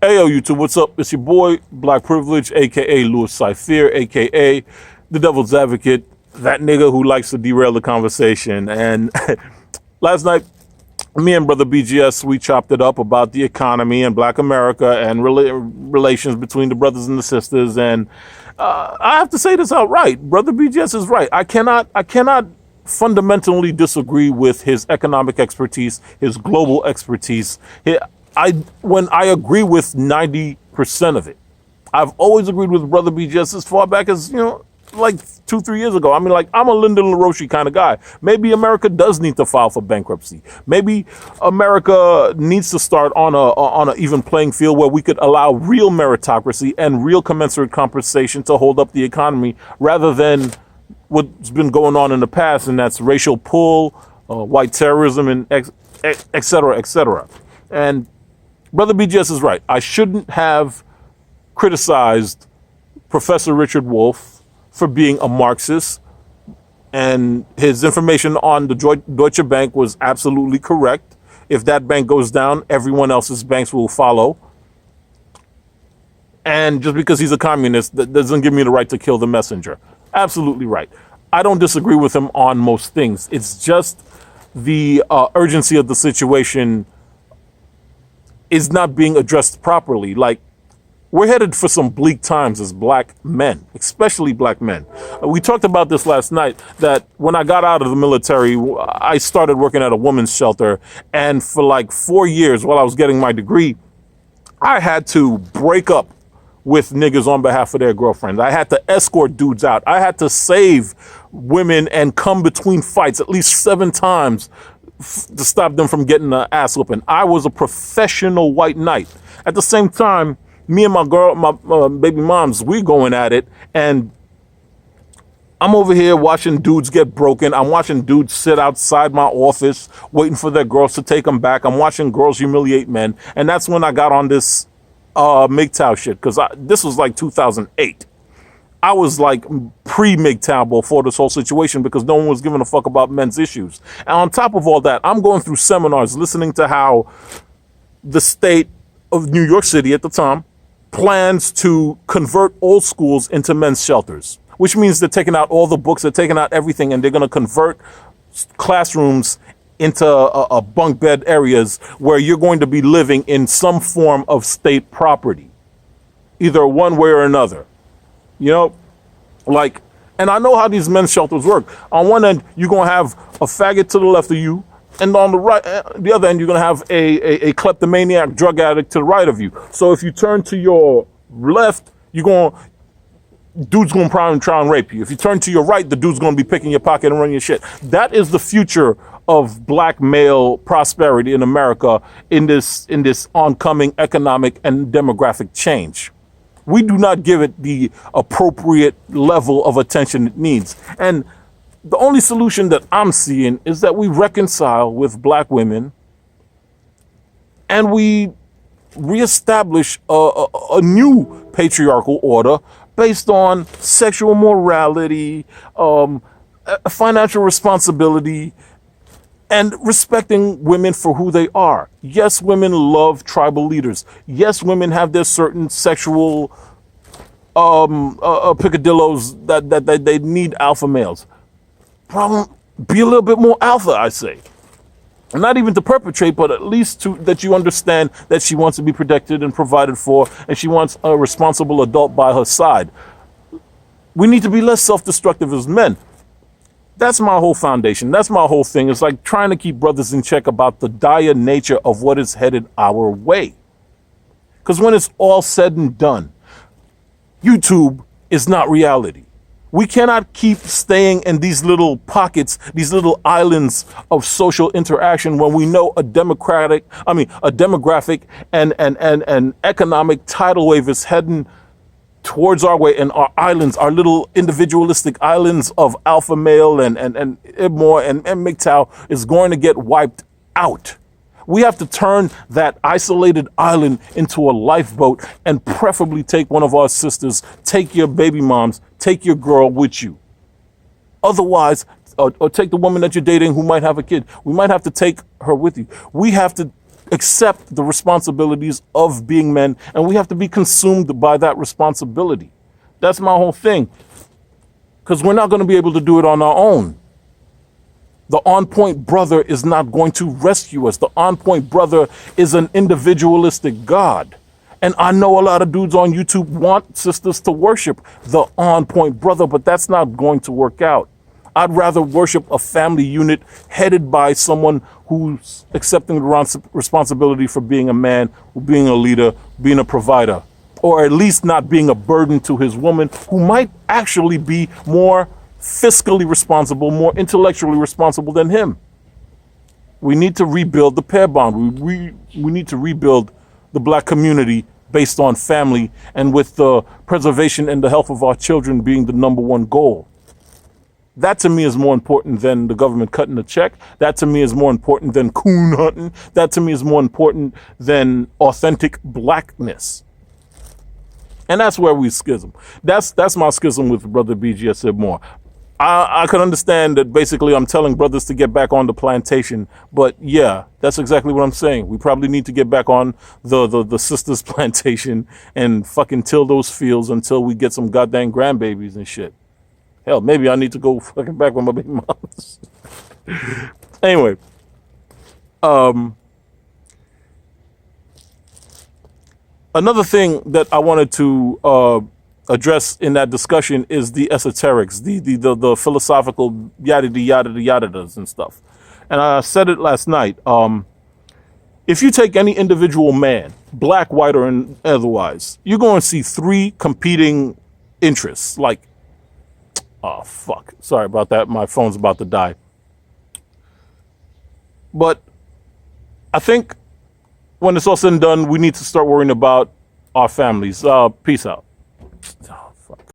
Yo, YouTube, what's up? It's your boy, Black Privilege, a.k.a. Louis Cypher, a.k.a. The Devil's Advocate, that nigga who likes to derail the conversation. And last night, me and Brother BGS, we chopped it up about the economy and Black America and relations between the brothers and the sisters. And I have to say this outright. Brother BGS is right. I cannot fundamentally disagree with his economic expertise, his global expertise. When I agree with 90% of it. I've always agreed with Brother BGS as far back as, like 2-3 years ago. I mean, like, I'm a Lyndon LaRoche kind of guy. Maybe America does need to file for bankruptcy. Maybe America needs to start on a even playing field where we could allow real meritocracy and real commensurate compensation to hold up the economy rather than what's been going on in the past, and that's racial pull, white terrorism, and et cetera, et cetera. And Brother BGS is right. I shouldn't have criticized Professor Richard Wolff for being a Marxist, and his information on the Deutsche Bank was absolutely correct. If that bank goes down, everyone else's banks will follow. And just because he's a communist, that doesn't give me the right to kill the messenger. Absolutely right. I don't disagree with him on most things. It's just the urgency of the situation is not being addressed properly. Like, we're headed for some bleak times as Black men, especially Black men. We talked about this last night, that when I got out of the military, I started working at a women's shelter. And for like 4 years while I was getting my degree, I had to break up with niggas on behalf of their girlfriends. I had to escort dudes out. I had to save women and come between fights at least 7 times to stop them from getting the ass whooping. I was a professional white knight. At the same time, me and my baby moms, we going at it, and I'm over here watching dudes get broken. I'm watching dudes sit outside my office waiting for their girls to take them back. I'm watching girls humiliate men, and that's when I got on this MGTOW shit, because this was like 2008. I was like pre-MGTOW before this whole situation, because no one was giving a fuck about men's issues. And on top of all that, I'm going through seminars listening to how the state of New York City at the time plans to convert old schools into men's shelters, which means they're taking out all the books, they're taking out everything, and they're going to convert classrooms into a bunk bed areas where you're going to be living in some form of state property, either one way or another. Like, and I know how these men's shelters work. On one end, you're going to have a faggot to the left of you, and on the other end, you're going to have a kleptomaniac drug addict to the right of you. So if you turn to your left, dude's going to try and rape you. If you turn to your right, the dude's going to be picking your pocket and running your shit. That is the future of Black male prosperity in America in this oncoming economic and demographic change. We do not give it the appropriate level of attention it needs. And the only solution that I'm seeing is that we reconcile with Black women and we reestablish a new patriarchal order based on sexual morality, financial responsibility, and respecting women for who they are. Yes, women love tribal leaders. Yes, women have their certain sexual picadillos that they need alpha males. Problem, be a little bit more alpha, I say. And not even to perpetrate, but at least that you understand that she wants to be protected and provided for, and she wants a responsible adult by her side. We need to be less self-destructive as men. That's my whole foundation. That's my whole thing. It's like trying to keep brothers in check about the dire nature of what is headed our way. Because when it's all said and done, YouTube is not reality. We cannot keep staying in these little pockets, these little islands of social interaction when we know a demographic and economic tidal wave is heading towards our way, and our islands, our little individualistic islands of alpha male and Ibmore and MGTOW is going to get wiped out. We have to turn that isolated island into a lifeboat and preferably take one of our sisters, take your baby moms, take your girl with you. Otherwise, or take the woman that you're dating who might have a kid. We might have to take her with you. We have to accept the responsibilities of being men, and we have to be consumed by that responsibility. That's my whole thing. Because we're not going to be able to do it on our own. The OnPoint brother is not going to rescue us. The OnPoint brother is an individualistic God. And I know a lot of dudes on YouTube want sisters to worship the OnPoint brother, but that's not going to work out. I'd rather worship a family unit headed by someone who's accepting the responsibility for being a man, being a leader, being a provider, or at least not being a burden to his woman, who might actually be more fiscally responsible, more intellectually responsible than him. We need to rebuild the pair bond. We need to rebuild the black community based on family, and with the preservation and the health of our children being the number one goal. That to me is more important than the government cutting a check. That to me is more important than coon hunting. That to me is more important than authentic blackness. And that's where we schism. That's my schism with Brother BG. I said more. I can understand that basically I'm telling brothers to get back on the plantation, but yeah, that's exactly what I'm saying. We probably need to get back on the sisters' plantation and fucking till those fields until we get some goddamn grandbabies and shit. Hell, maybe I need to go fucking back with my baby moms. Anyway, another thing that I wanted to address in that discussion is the esoterics, the philosophical yada and stuff. And I said it last night. If you take any individual man, black, white, or otherwise, you're going to see three competing interests. Like, oh fuck, sorry about that. My phone's about to die. But I think when it's all said and done, we need to start worrying about our families. Peace out. Oh,